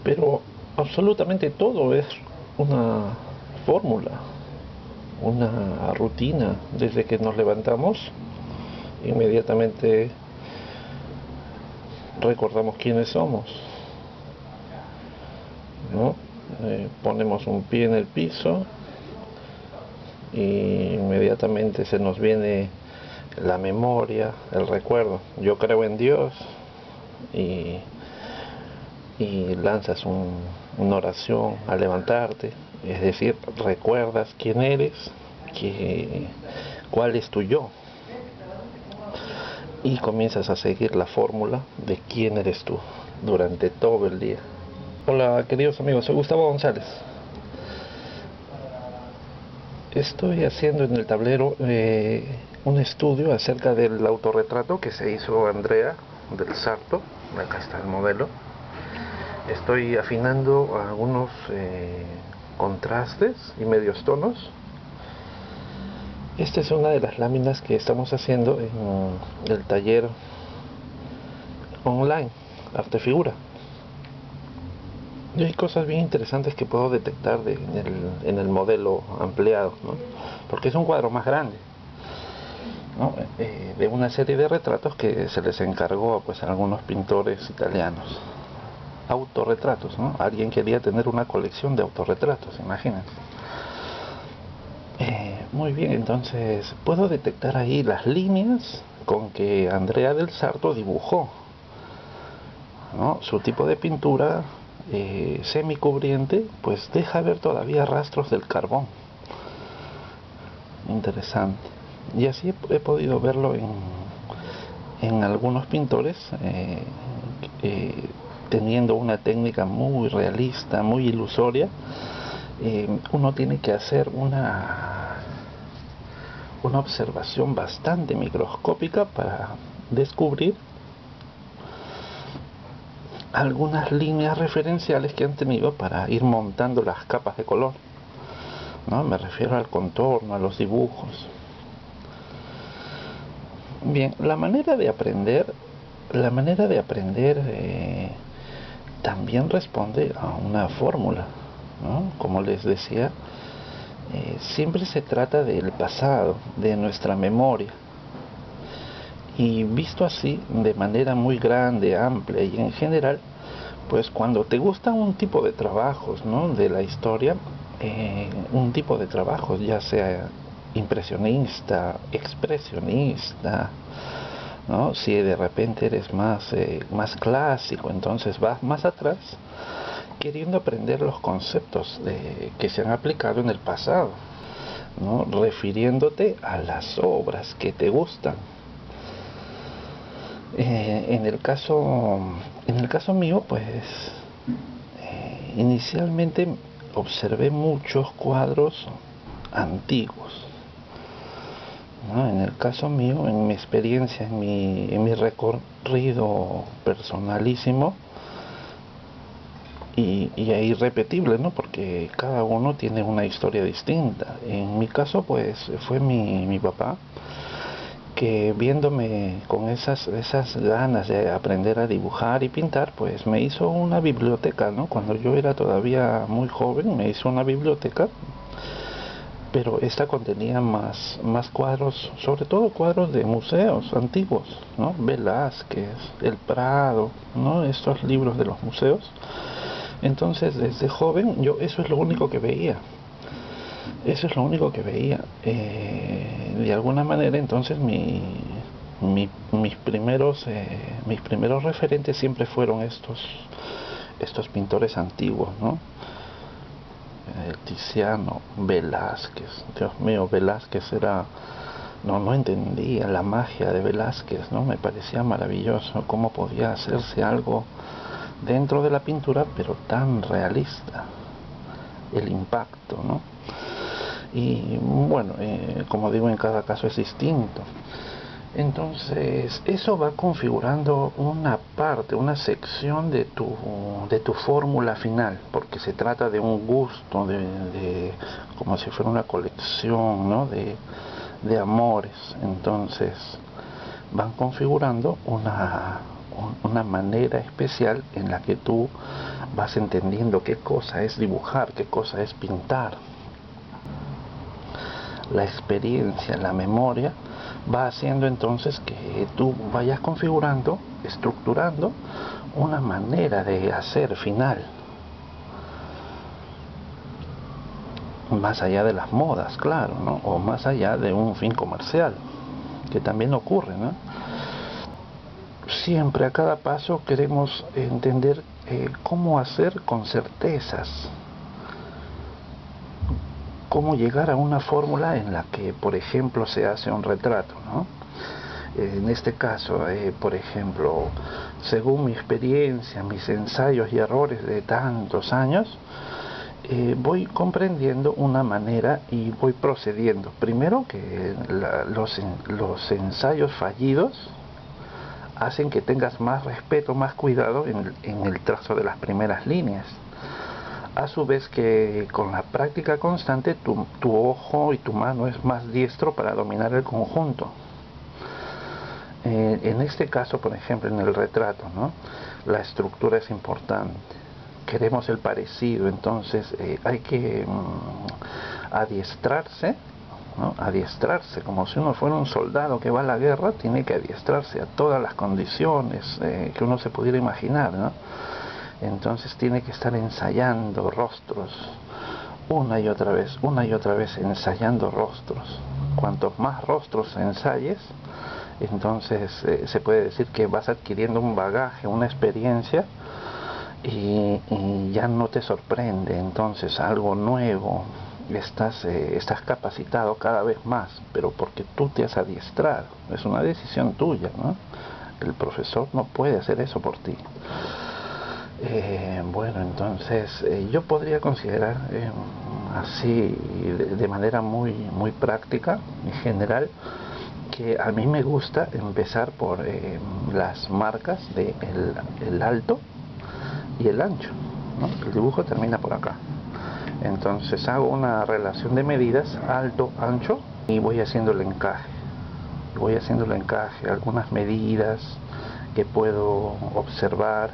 Pero absolutamente todo es una fórmula, una rutina. Desde que nos levantamos, inmediatamente recordamos quiénes somos, ¿no? Ponemos un pie en el piso y inmediatamente se nos viene la memoria, el recuerdo. Yo creo en Dios y, y lanzas una oración al levantarte, es decir, recuerdas quién eres, que, cuál es tu yo, y comienzas a seguir la fórmula de quién eres tú durante todo el día. Hola queridos amigos, soy Gustavo González. Estoy haciendo en el tablero un estudio acerca del autorretrato que se hizo Andrea del Sarto. Acá está el modelo. Estoy afinando algunos contrastes y medios tonos. Esta es una de las láminas que estamos haciendo en el taller online, Artefigura. Y hay cosas bien interesantes que puedo detectar en el modelo ampliado, ¿no? Porque es un cuadro más grande, ¿no? De una serie de retratos que se les encargó pues, a algunos pintores italianos. Autorretratos, ¿no? Alguien quería tener una colección de autorretratos, imagínense. Muy bien, entonces puedo detectar ahí las líneas con que Andrea del Sarto dibujó, ¿no? Su tipo de pintura semicubriente pues deja ver todavía rastros del carbón. Interesante. Y así he podido verlo en algunos pintores eh, teniendo una técnica muy realista, muy ilusoria. Uno tiene que hacer una observación bastante microscópica para descubrir algunas líneas referenciales que han tenido para ir montando las capas de color, ¿no? Me refiero al contorno, a los dibujos. Bien, la manera de aprender también responde a una fórmula, ¿no? Como les decía, siempre se trata del pasado, de nuestra memoria. Y visto así, de manera muy grande, amplia y en general, pues cuando te gusta un tipo de trabajos, ¿no? De la historia, un tipo de trabajos, ya sea impresionista, expresionista, ¿no? Si de repente eres más clásico, entonces vas más atrás, queriendo aprender los conceptos que se han aplicado en el pasado, ¿no? Refiriéndote a las obras que te gustan. En el caso mío, pues inicialmente observé muchos cuadros antiguos, ¿no? En el caso mío, en mi experiencia, en mi recorrido personalísimo y es irrepetible, ¿no? Porque cada uno tiene una historia distinta. En mi caso, pues fue mi papá que viéndome con esas ganas de aprender a dibujar y pintar, pues me hizo una biblioteca, ¿no? Cuando yo era todavía muy joven, me hizo una biblioteca, pero esta contenía más cuadros, sobre todo cuadros de museos antiguos, ¿no? Velázquez, El Prado, ¿no? Estos libros de los museos. Entonces, desde joven, yo eso es lo único que veía. Eso es lo único que veía. De alguna manera, entonces, mis primeros referentes siempre fueron estos pintores antiguos, ¿no? Tiziano, Velázquez. Dios mío, Velázquez era... No entendía la magia de Velázquez, ¿no? Me parecía maravilloso cómo podía hacerse algo dentro de la pintura, pero tan realista. El impacto, ¿no? Y bueno, como digo, en cada caso es distinto. Entonces, eso va configurando una parte, una sección de tu fórmula final, porque se trata de un gusto, como si fuera una colección, ¿no? de amores. Entonces, van configurando una manera especial en la que tú vas entendiendo qué cosa es dibujar, qué cosa es pintar. La experiencia, la memoria, va haciendo entonces que tú vayas configurando, estructurando una manera de hacer final, más allá de las modas, claro, ¿no? O más allá de un fin comercial, que también ocurre, ¿no? Siempre a cada paso queremos entender cómo hacer con certezas, cómo llegar a una fórmula en la que, por ejemplo, se hace un retrato, ¿no? En este caso, por ejemplo, según mi experiencia, mis ensayos y errores de tantos años, voy comprendiendo una manera y voy procediendo. Primero que los ensayos fallidos hacen que tengas más respeto, más cuidado en el trazo de las primeras líneas. A su vez que con la práctica constante tu ojo y tu mano es más diestro para dominar el conjunto. En este caso, por ejemplo, en el retrato, ¿no? La estructura es importante. Queremos el parecido, entonces hay que adiestrarse, ¿no? Adiestrarse, como si uno fuera un soldado que va a la guerra, tiene que adiestrarse a todas las condiciones que uno se pudiera imaginar, ¿no? Entonces tiene que estar ensayando rostros, una y otra vez ensayando rostros. Cuantos más rostros ensayes, entonces se puede decir que vas adquiriendo un bagaje, una experiencia, y ya no te sorprende entonces algo nuevo. Estás capacitado cada vez más, pero porque tú te has adiestrado, es una decisión tuya, ¿no? El profesor no puede hacer eso por ti. Bueno, entonces yo podría considerar así de manera muy práctica y general que a mí me gusta empezar por las marcas de el alto y el ancho, ¿no? El dibujo termina por acá. Entonces hago una relación de medidas alto, ancho y voy haciendo el encaje. Algunas medidas que puedo observar,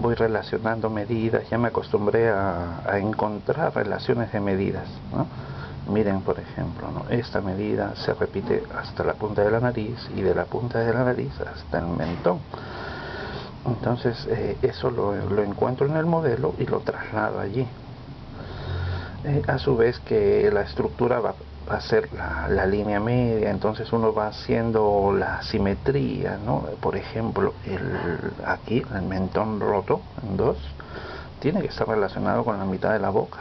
voy relacionando medidas, ya me acostumbré a encontrar relaciones de medidas, ¿no? Miren, por ejemplo, ¿no? Esta medida se repite hasta la punta de la nariz y de la punta de la nariz hasta el mentón. Entonces eso lo encuentro en el modelo y lo traslado allí. A su vez que la estructura va a ser la línea media, entonces uno va haciendo la simetría, ¿no? Por ejemplo, aquí el mentón roto en dos tiene que estar relacionado con la mitad de la boca.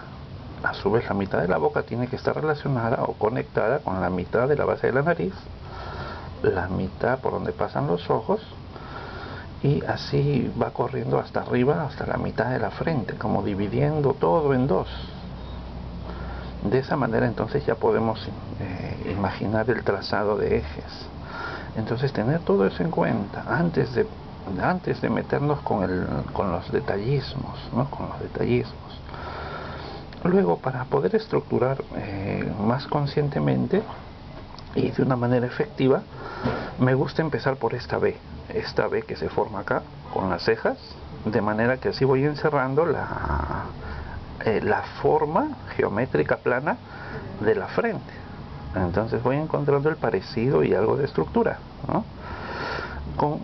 A su vez la mitad de la boca tiene que estar relacionada o conectada con la mitad de la base de la nariz, la mitad por donde pasan los ojos, y así va corriendo hasta arriba, hasta la mitad de la frente, como dividiendo todo en dos. De esa manera entonces ya podemos imaginar el trazado de ejes. Entonces tener todo eso en cuenta antes de meternos con los detallismos, ¿no? Con los detallismos. Luego, para poder estructurar más conscientemente y de una manera efectiva, me gusta empezar por esta B que se forma acá con las cejas, de manera que así voy encerrando la forma geométrica plana de la frente. Entonces voy encontrando el parecido y algo de estructura, ¿no?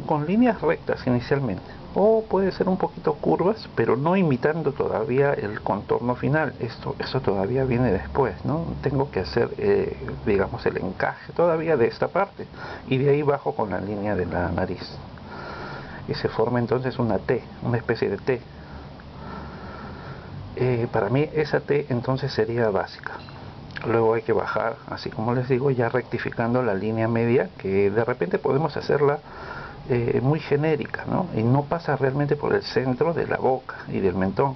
Con líneas rectas inicialmente, o puede ser un poquito curvas, pero no imitando todavía el contorno final. Eso todavía viene después, ¿no? Tengo que hacer, digamos, el encaje todavía de esta parte, y de ahí bajo con la línea de la nariz, y se forma entonces una T, una especie de T. Para mí esa T entonces sería básica. Luego hay que bajar, así como les digo, ya rectificando la línea media, que de repente podemos hacerla muy genérica, ¿no? Y no pasa realmente por el centro de la boca y del mentón.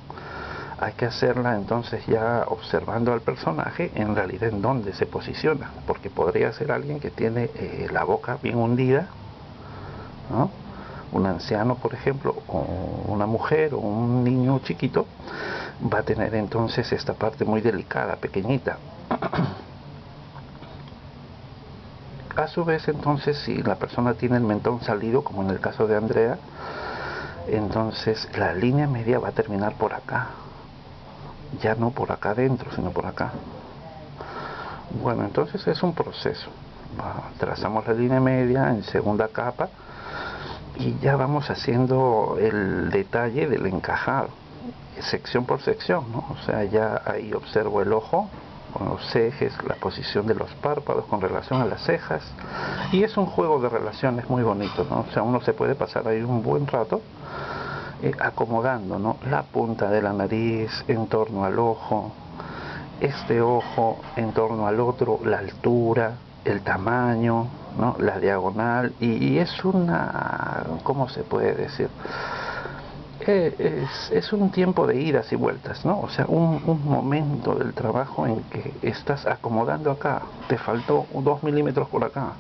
Hay que hacerla entonces ya observando al personaje en realidad en dónde se posiciona, porque podría ser alguien que tiene la boca bien hundida, ¿no? Un anciano, por ejemplo, o una mujer o un niño chiquito, va a tener entonces esta parte muy delicada, pequeñita. a su vez, entonces, si la persona tiene el mentón salido, como en el caso de Andrea, entonces la línea media va a terminar por acá, ya no por acá adentro, sino por acá. Bueno, entonces es un proceso. Trazamos la línea media en segunda capa y ya vamos haciendo el detalle del encajado, sección por sección, ¿no? O sea, ya ahí observo el ojo con los ejes, la posición de los párpados con relación a las cejas, y es un juego de relaciones muy bonito, ¿no? O sea, uno se puede pasar ahí un buen rato acomodando, ¿no?, la punta de la nariz en torno al ojo, este ojo en torno al otro, la altura, el tamaño, ¿no?, la diagonal, y es una, ¿cómo se puede decir? Es un tiempo de idas y vueltas, ¿no? O sea, un momento del trabajo en que estás acomodando acá, te faltó 2 milímetros por acá,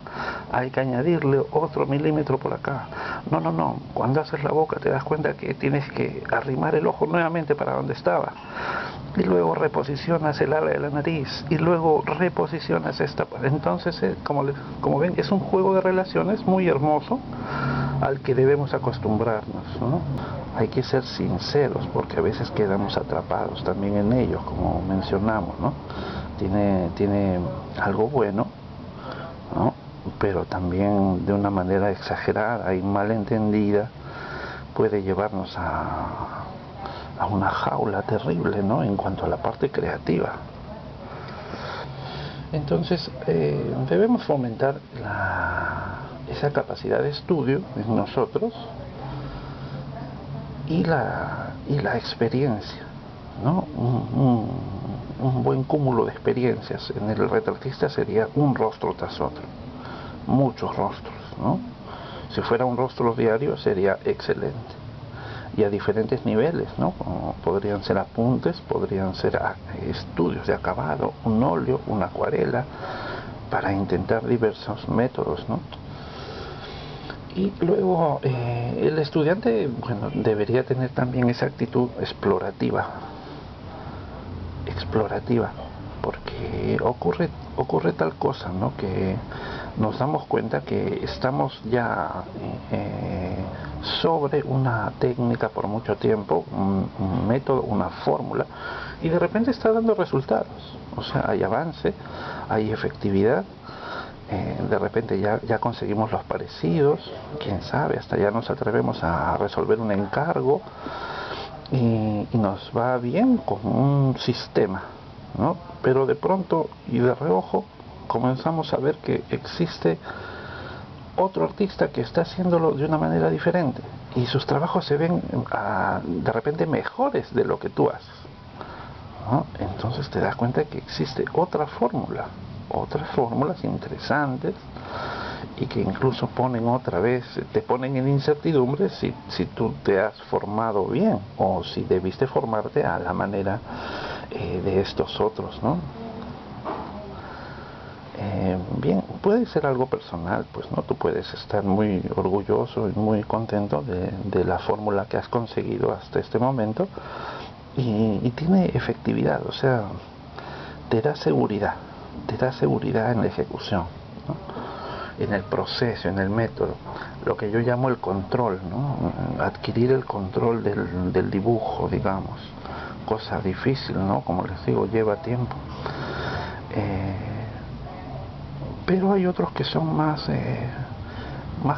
hay que añadirle otro milímetro por acá. No, cuando haces la boca te das cuenta que tienes que arrimar el ojo nuevamente para donde estaba. Y luego reposicionas el ala de la nariz, y luego reposicionas esta. Entonces, como ven, es un juego de relaciones muy hermoso al que debemos acostumbrarnos, ¿no? Hay que ser sinceros porque a veces quedamos atrapados también en ellos, como mencionamos, ¿no? Tiene algo bueno, ¿no?, pero también de una manera exagerada y mal entendida puede llevarnos a una jaula terrible, ¿no?, en cuanto a la parte creativa. Entonces debemos fomentar esa capacidad de estudio en nosotros y la experiencia, ¿no? Un buen cúmulo de experiencias en el retratista sería un rostro tras otro, muchos rostros, ¿no? Si fuera un rostro diario sería excelente, y a diferentes niveles, ¿no? Como podrían ser apuntes, podrían ser estudios de acabado, un óleo, una acuarela, para intentar diversos métodos, ¿no? Y luego el estudiante, bueno, debería tener también esa actitud explorativa, porque ocurre tal cosa, ¿no?, que nos damos cuenta que estamos ya sobre una técnica por mucho tiempo, un método, una fórmula, y de repente está dando resultados. O sea, hay avance, hay efectividad. De repente ya conseguimos los parecidos, quién sabe, hasta ya nos atrevemos a resolver un encargo, y nos va bien con un sistema, ¿no? Pero de pronto y de reojo comenzamos a ver que existe otro artista que está haciéndolo de una manera diferente, y sus trabajos se ven de repente mejores de lo que tú haces, ¿no? Entonces te das cuenta que existe otras fórmulas interesantes, y que incluso te ponen en incertidumbre si tú te has formado bien, o si debiste formarte a la manera de estos otros, ¿no? Bien, puede ser algo personal, pues, ¿no? Tú puedes estar muy orgulloso y muy contento de la fórmula que has conseguido hasta este momento, y tiene efectividad, o sea, te da seguridad en la ejecución, ¿no?, en el proceso, en el método, lo que yo llamo el control, ¿no?, adquirir el control del dibujo, digamos, cosa difícil, ¿no?, como les digo, lleva tiempo. Pero hay otros que son más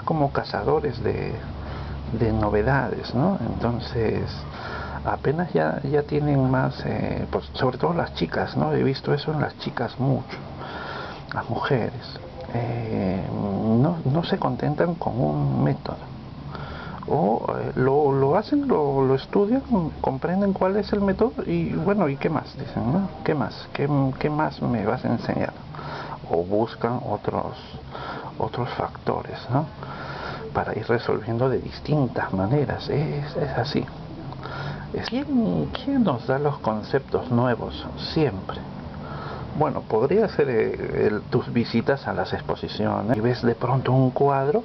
como cazadores de novedades, ¿no? Entonces apenas ya tienen más, pues, sobre todo las chicas, ¿no? He visto eso en las chicas mucho, las mujeres no se contentan con un método, o lo hacen, lo estudian, comprenden cuál es el método, y bueno, ¿y qué más? Dicen, ¿no? ¿Qué más? ¿Qué más me vas a enseñar? O buscan otros factores, ¿no?, para ir resolviendo de distintas maneras. Es así. ¿Quién nos da los conceptos nuevos siempre? Bueno, podría ser tus visitas a las exposiciones, y ves de pronto un cuadro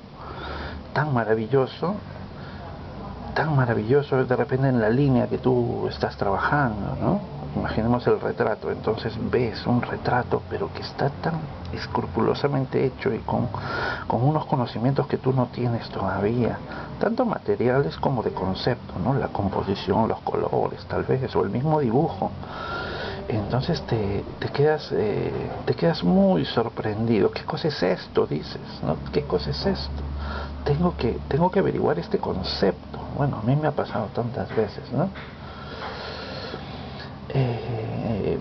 tan maravilloso, tan maravilloso de repente en la línea que tú estás trabajando, ¿no? Imaginemos el retrato, entonces ves un retrato pero que está tan escrupulosamente hecho y con unos conocimientos que tú no tienes todavía, tanto materiales como de concepto, ¿no? La composición, los colores tal vez, o el mismo dibujo. Entonces te quedas muy sorprendido. ¿Qué cosa es esto? Dices, ¿no? ¿Qué cosa es esto? Tengo que averiguar este concepto. Bueno, a mí me ha pasado tantas veces, ¿no?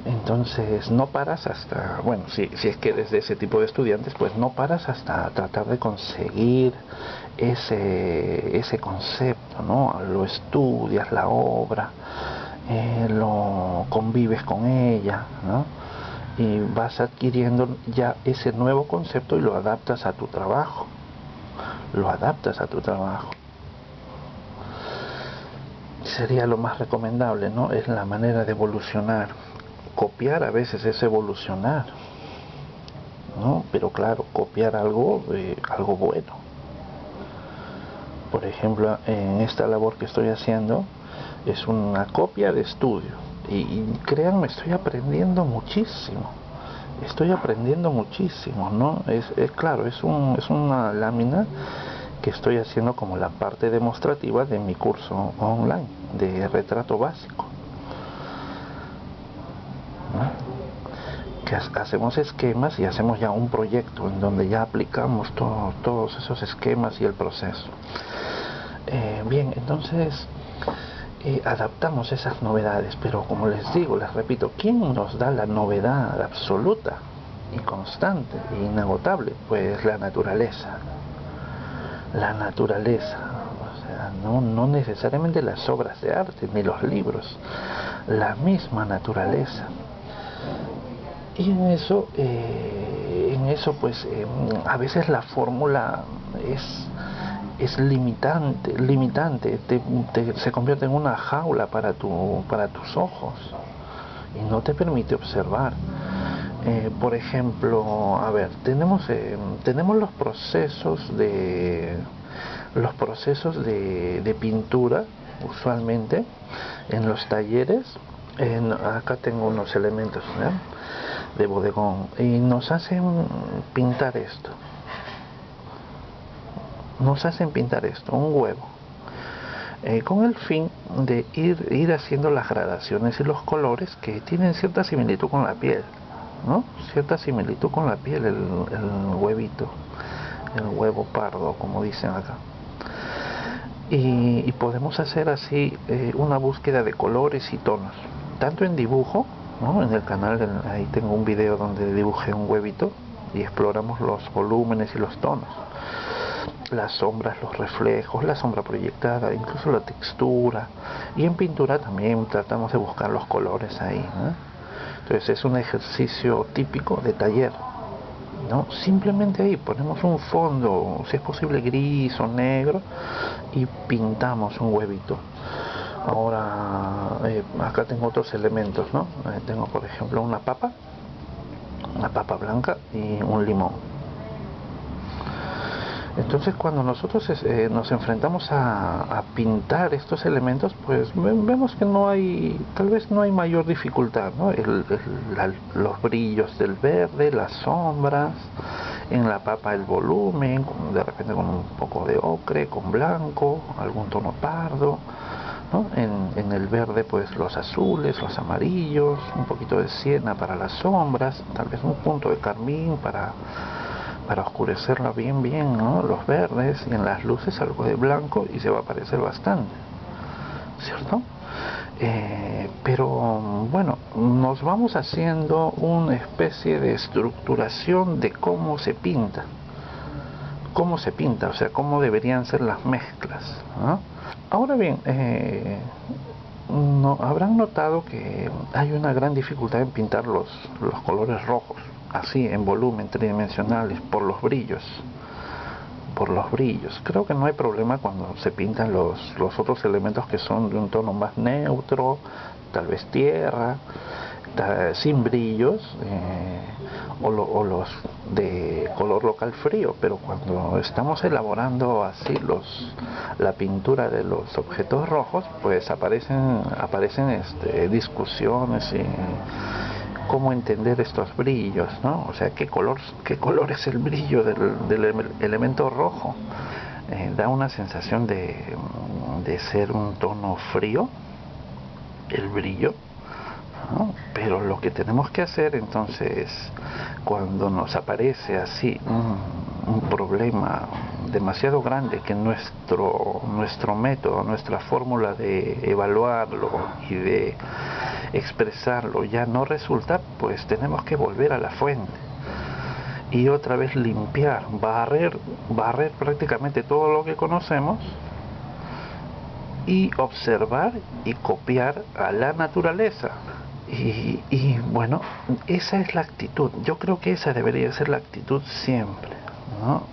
Entonces no paras hasta, bueno, si es que eres de ese tipo de estudiantes, pues no paras hasta tratar de conseguir ese concepto, ¿no? Lo estudias, la obra, lo convives con ella, ¿no? Y vas adquiriendo ya ese nuevo concepto y lo adaptas a tu trabajo, lo adaptas a tu trabajo. Sería lo más recomendable, ¿no? Es la manera de evolucionar. Copiar a veces es evolucionar, ¿no? Pero claro, copiar algo bueno. Por ejemplo, en esta labor que estoy haciendo es una copia de estudio. Y créanme, estoy aprendiendo muchísimo, ¿no? Es claro, es una lámina que estoy haciendo como la parte demostrativa de mi curso online de retrato básico, ¿no? Que hacemos esquemas y hacemos ya un proyecto en donde ya aplicamos todos esos esquemas y el proceso. Bien, entonces adaptamos esas novedades, pero como les digo, les repito, ¿quién nos da la novedad absoluta y constante e inagotable? Pues la naturaleza. La naturaleza, o sea, no necesariamente las obras de arte ni los libros, la misma naturaleza. Y en eso pues a veces la fórmula es limitante, se convierte en una jaula para tus ojos y no te permite observar. Por ejemplo, a ver, tenemos los procesos de pintura usualmente en los talleres. Acá tengo unos elementos, ¿no?, de bodegón y nos hacen pintar esto. Un huevo, con el fin de ir haciendo las gradaciones y los colores que tienen cierta similitud con la piel, ¿no? Cierta similitud con la piel, el huevito, el huevo pardo, como dicen acá. Y podemos hacer así una búsqueda de colores y tonos, tanto en dibujo, ¿no? En el canal ahí tengo un video donde dibujé un huevito y exploramos los volúmenes y los tonos, las sombras, los reflejos, la sombra proyectada, incluso la textura. Y en pintura también tratamos de buscar los colores ahí, ¿no? Entonces es un ejercicio típico de taller, ¿no? Simplemente ahí ponemos un fondo, si es posible gris o negro, y pintamos un huevito. Ahora acá tengo otros elementos, ¿no? Tengo por ejemplo una papa blanca y un limón. Entonces cuando nosotros nos enfrentamos a pintar estos elementos, pues vemos que tal vez no hay mayor dificultad, ¿no? Los brillos del verde, las sombras, en la papa el volumen, de repente con un poco de ocre, con blanco, algún tono pardo, ¿no? En el verde pues los azules, los amarillos, un poquito de siena para las sombras, tal vez un punto de carmín para oscurecerla bien, ¿no? Los verdes, y en las luces algo de blanco y se va a parecer bastante, ¿cierto? Pero bueno, nos vamos haciendo una especie de estructuración de cómo se pinta, o sea, cómo deberían ser las mezclas, ¿no? Ahora bien, no, habrán notado que hay una gran dificultad en pintar los colores rojos, así en volumen, tridimensionales, por los brillos. Creo que no hay problema cuando se pintan los otros elementos que son de un tono más neutro, tal vez tierra, sin brillos, o los de color local frío, pero cuando estamos elaborando así la pintura de los objetos rojos, pues aparecen discusiones y cómo entender estos brillos, ¿no? O sea, qué color es el brillo del elemento rojo. Da una sensación de ser un tono frío, el brillo, ¿no? Pero lo que tenemos que hacer entonces, cuando nos aparece así un problema demasiado grande, que nuestro método, nuestra fórmula de evaluarlo y de expresarlo ya no resulta, pues tenemos que volver a la fuente y otra vez limpiar, barrer prácticamente todo lo que conocemos y observar y copiar a la naturaleza. Y bueno, esa es la actitud. Yo creo que esa debería ser la actitud siempre, ¿no?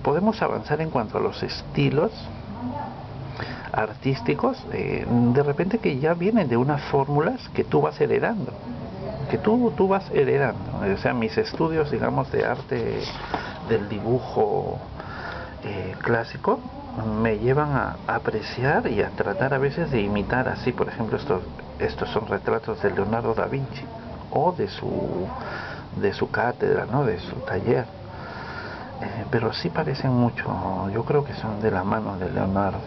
Podemos avanzar en cuanto a los estilos artísticos, de repente que ya vienen de unas fórmulas que tú vas heredando, o sea, mis estudios, digamos, de arte del dibujo clásico me llevan a apreciar y a tratar a veces de imitar así. Por ejemplo, estos son retratos de Leonardo da Vinci o de su cátedra, ¿no? De su taller, pero sí parecen mucho, yo creo que son de la mano de Leonardo.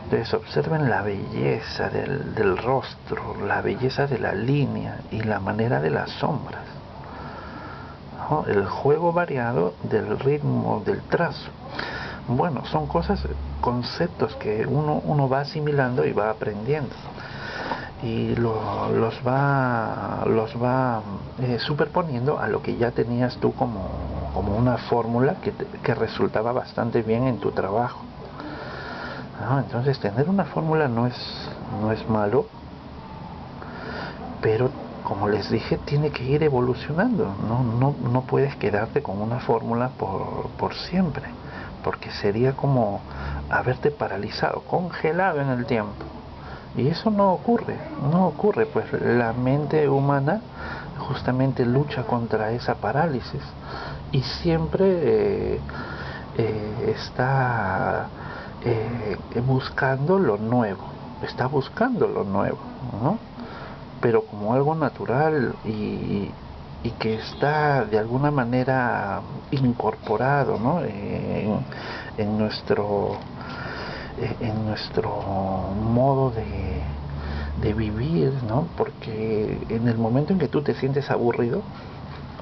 Entonces observen la belleza del rostro, la belleza de la línea y la manera de las sombras, ¿no? El juego variado del ritmo del trazo. Bueno, son conceptos que uno va asimilando y va aprendiendo y los va superponiendo a lo que ya tenías tú como una fórmula que resultaba bastante bien en tu trabajo, ¿no? Entonces tener una fórmula no es malo, pero como les dije, tiene que ir evolucionando. No puedes quedarte con una fórmula por siempre, porque sería como haberte paralizado, congelado en el tiempo. Y eso no ocurre, pues la mente humana justamente lucha contra esa parálisis y siempre está buscando lo nuevo, ¿no? Pero como algo natural y que está de alguna manera incorporado, ¿no? en nuestro modo de vivir, ¿no? Porque en el momento en que tú te sientes aburrido,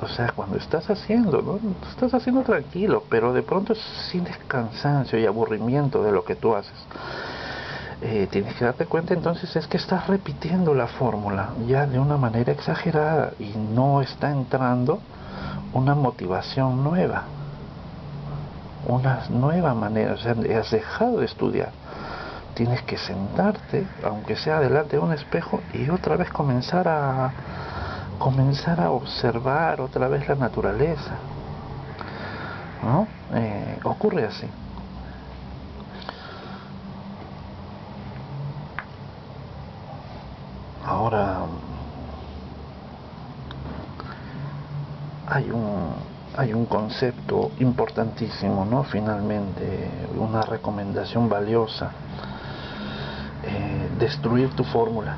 o sea, cuando estás haciendo, ¿no? Estás haciendo tranquilo, pero de pronto sientes cansancio y aburrimiento de lo que tú haces. Tienes que darte cuenta entonces es que estás repitiendo la fórmula ya de una manera exagerada y no está entrando una motivación nueva, una nueva manera. O sea, has dejado de estudiar. Tienes que sentarte, aunque sea delante de un espejo, y otra vez comenzar a observar otra vez la naturaleza, ¿no? Ocurre así. Ahora hay un concepto importantísimo, ¿no? Finalmente, una recomendación valiosa: destruir tu fórmula.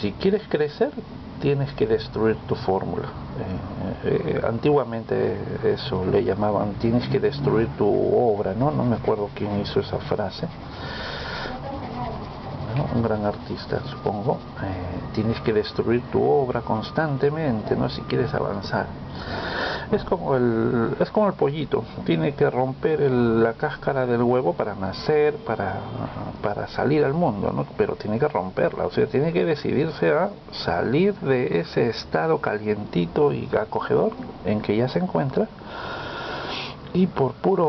Si quieres crecer, tienes que destruir tu fórmula. Antiguamente eso le llamaban, tienes que destruir tu obra, ¿no? No me acuerdo quién hizo esa frase, ¿no? Un gran artista, supongo. Tienes que destruir tu obra constantemente, ¿no? Si quieres avanzar. Es como el pollito, tiene que romper la cáscara del huevo para nacer, para salir al mundo, ¿no? Pero tiene que romperla, o sea, tiene que decidirse a salir de ese estado calientito y acogedor en que ya se encuentra, y por pura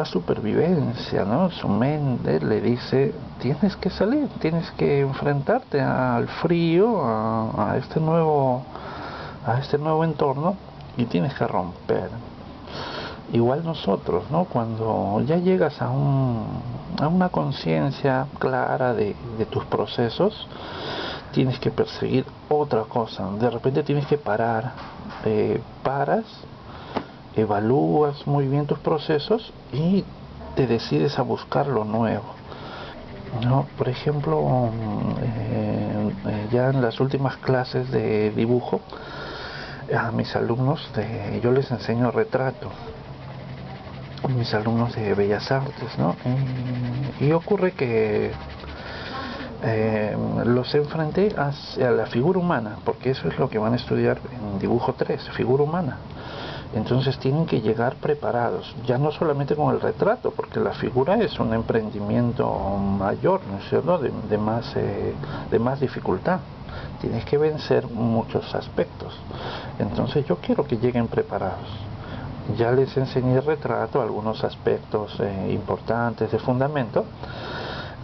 supervivencia, ¿no? Su mente le dice: tienes que salir, tienes que enfrentarte al frío, a este nuevo entorno, y tienes que romper. Igual nosotros, ¿no? Cuando ya llegas a a una conciencia clara de tus procesos, tienes que perseguir otra cosa. De repente tienes que parar, paras, evalúas muy bien tus procesos y te decides a buscar lo nuevo, ¿no? Por ejemplo, ya en las últimas clases de dibujo, a mis alumnos, yo les enseño retrato, mis alumnos de Bellas Artes, ¿no? Y ocurre que los enfrenté hacia la figura humana, porque eso es lo que van a estudiar en dibujo 3, figura humana. Entonces tienen que llegar preparados, ya no solamente con el retrato, porque la figura es un emprendimiento mayor, ¿no es cierto?, de más dificultad. Tienes que vencer muchos aspectos. Entonces yo quiero que lleguen preparados. Ya les enseñé retrato, algunos aspectos importantes de fundamento,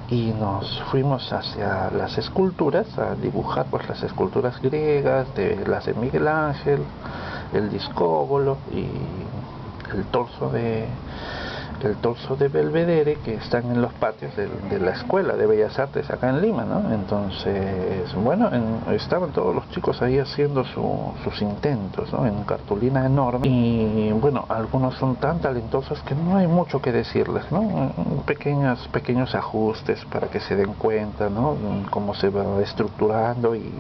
y nos fuimos hacia las esculturas, a dibujar pues las esculturas griegas, las de Miguel Ángel, el discóbolo y el torso de Belvedere, que están en los patios de la Escuela de Bellas Artes acá en Lima, ¿no? Entonces, bueno, estaban todos los chicos ahí haciendo sus intentos, ¿no?, en cartulina enorme, y bueno, algunos son tan talentosos que no hay mucho que decirles, ¿no? Pequeños ajustes para que se den cuenta, ¿no?, cómo se va estructurando y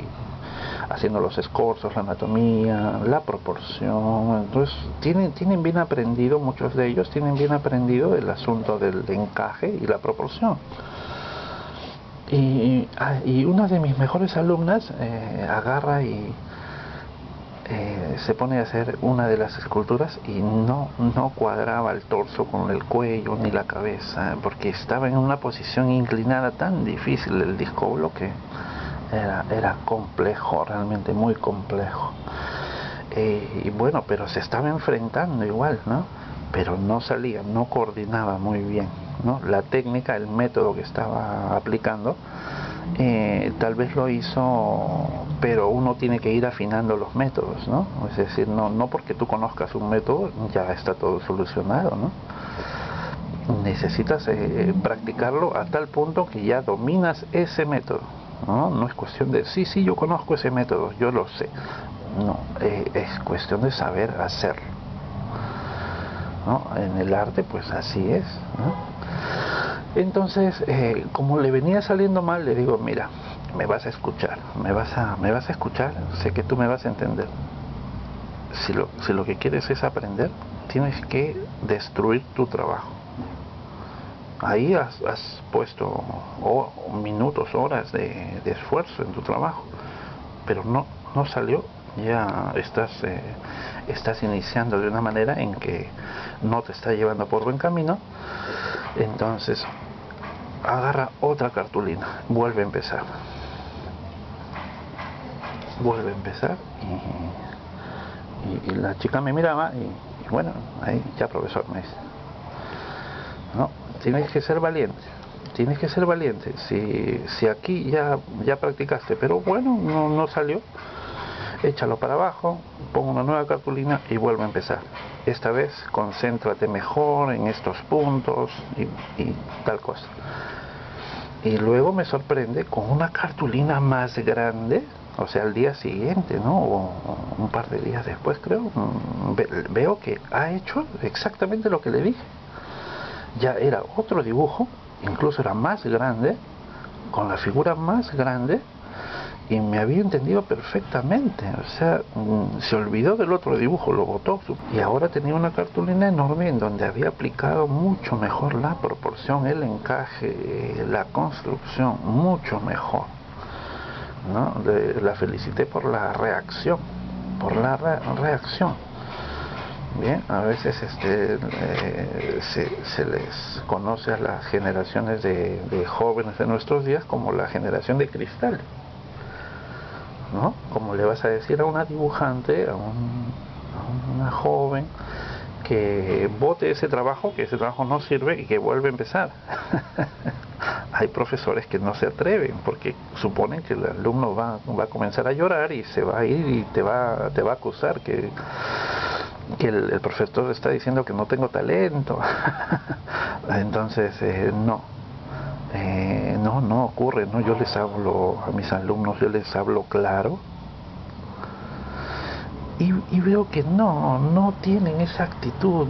haciendo los escorzos, la anatomía, la proporción. Entonces tienen bien aprendido, muchos de ellos tienen bien aprendido el asunto del encaje y la proporción. Y una de mis mejores alumnas agarra y se pone a hacer una de las esculturas y no cuadraba el torso con el cuello ni la cabeza, porque estaba en una posición inclinada tan difícil el discóbolo que era complejo, realmente muy complejo. Y bueno, pero se estaba enfrentando igual, ¿no? Pero no salía, no coordinaba muy bien, ¿no? La técnica, el método que estaba aplicando, tal vez lo hizo, pero uno tiene que ir afinando los métodos, ¿no? Es decir, no porque tú conozcas un método ya está todo solucionado, ¿no? Necesitas practicarlo a tal punto que ya dominas ese método. No es cuestión de, sí, yo conozco ese método, yo lo sé. No, es cuestión de saber hacerlo, ¿no? En el arte, pues así es, ¿no? Entonces, como le venía saliendo mal, le digo, mira, me vas a escuchar, me vas a escuchar, sé que tú me vas a entender. Si lo que quieres es aprender, tienes que destruir tu trabajo. Ahí has puesto minutos, horas de esfuerzo en tu trabajo, pero no salió. Ya estás iniciando de una manera en que no te está llevando por buen camino. Entonces agarra otra cartulina, vuelve a empezar y la chica me miraba y bueno, ahí ya, profesor, me dice, no, tienes que ser valiente. Si aquí ya practicaste, pero bueno, no salió, échalo para abajo, pon una nueva cartulina y vuelve a empezar. Esta vez concéntrate mejor en estos puntos y tal cosa. Y luego me sorprende con una cartulina más grande, o sea, al día siguiente, ¿no? O un par de días después, creo, veo que ha hecho exactamente lo que le dije. Ya era otro dibujo, incluso era más grande, con la figura más grande, y me había entendido perfectamente. O sea, se olvidó del otro dibujo, lo botó, y ahora tenía una cartulina enorme en donde había aplicado mucho mejor la proporción, el encaje, la construcción, mucho mejor, ¿no? La felicité por la reacción, Bien, a veces se les conoce a las generaciones de jóvenes de nuestros días como la generación de cristal, ¿no? Como le vas a decir a una dibujante, a una joven, que bote ese trabajo, que ese trabajo no sirve y que vuelve a empezar. Hay profesores que no se atreven porque suponen que el alumno va a comenzar a llorar y se va a ir y te va a acusar que el profesor está diciendo que no tengo talento. Entonces, no, No ocurre, ¿no? Yo les hablo a mis alumnos, yo les hablo claro, y veo que no tienen esa actitud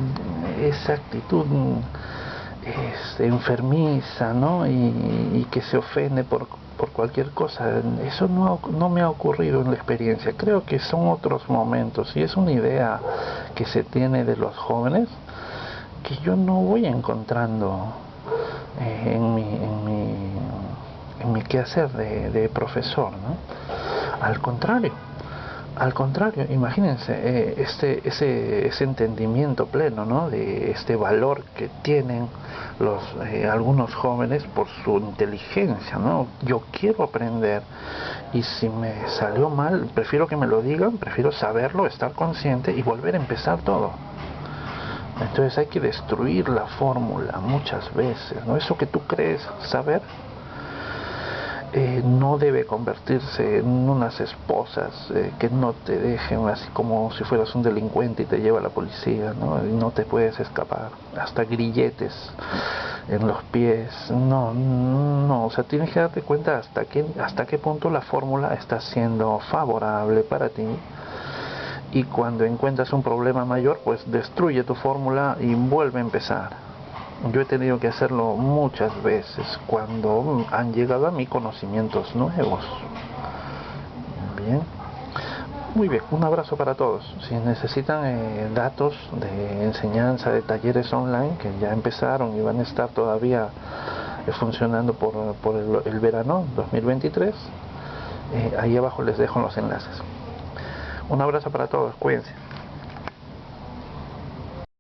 enfermiza, ¿no? Y que se ofende por cualquier cosa. Eso no me ha ocurrido en la experiencia. Creo que son otros momentos y es una idea que se tiene de los jóvenes que yo no voy encontrando en mi quehacer de profesor, ¿no? Al contrario, imagínense ese entendimiento pleno, ¿no? De este valor que tienen algunos jóvenes por su inteligencia, ¿no? Yo quiero aprender y si me salió mal, prefiero que me lo digan, prefiero saberlo, estar consciente y volver a empezar todo. Entonces hay que destruir la fórmula muchas veces, ¿no? Eso que tú crees saber no debe convertirse en unas esposas que no te dejen así como si fueras un delincuente y te lleva la policía, ¿no? Y no te puedes escapar, hasta grilletes en los pies, o sea, tienes que darte cuenta hasta qué punto la fórmula está siendo favorable para ti, y cuando encuentras un problema mayor, pues destruye tu fórmula y vuelve a empezar. Yo he tenido que hacerlo muchas veces cuando han llegado a mí conocimientos nuevos. Bien, muy bien, un abrazo para todos. Si necesitan datos de enseñanza, de talleres online que ya empezaron y van a estar todavía funcionando por el verano 2023, ahí abajo les dejo los enlaces. Un abrazo para todos, cuídense.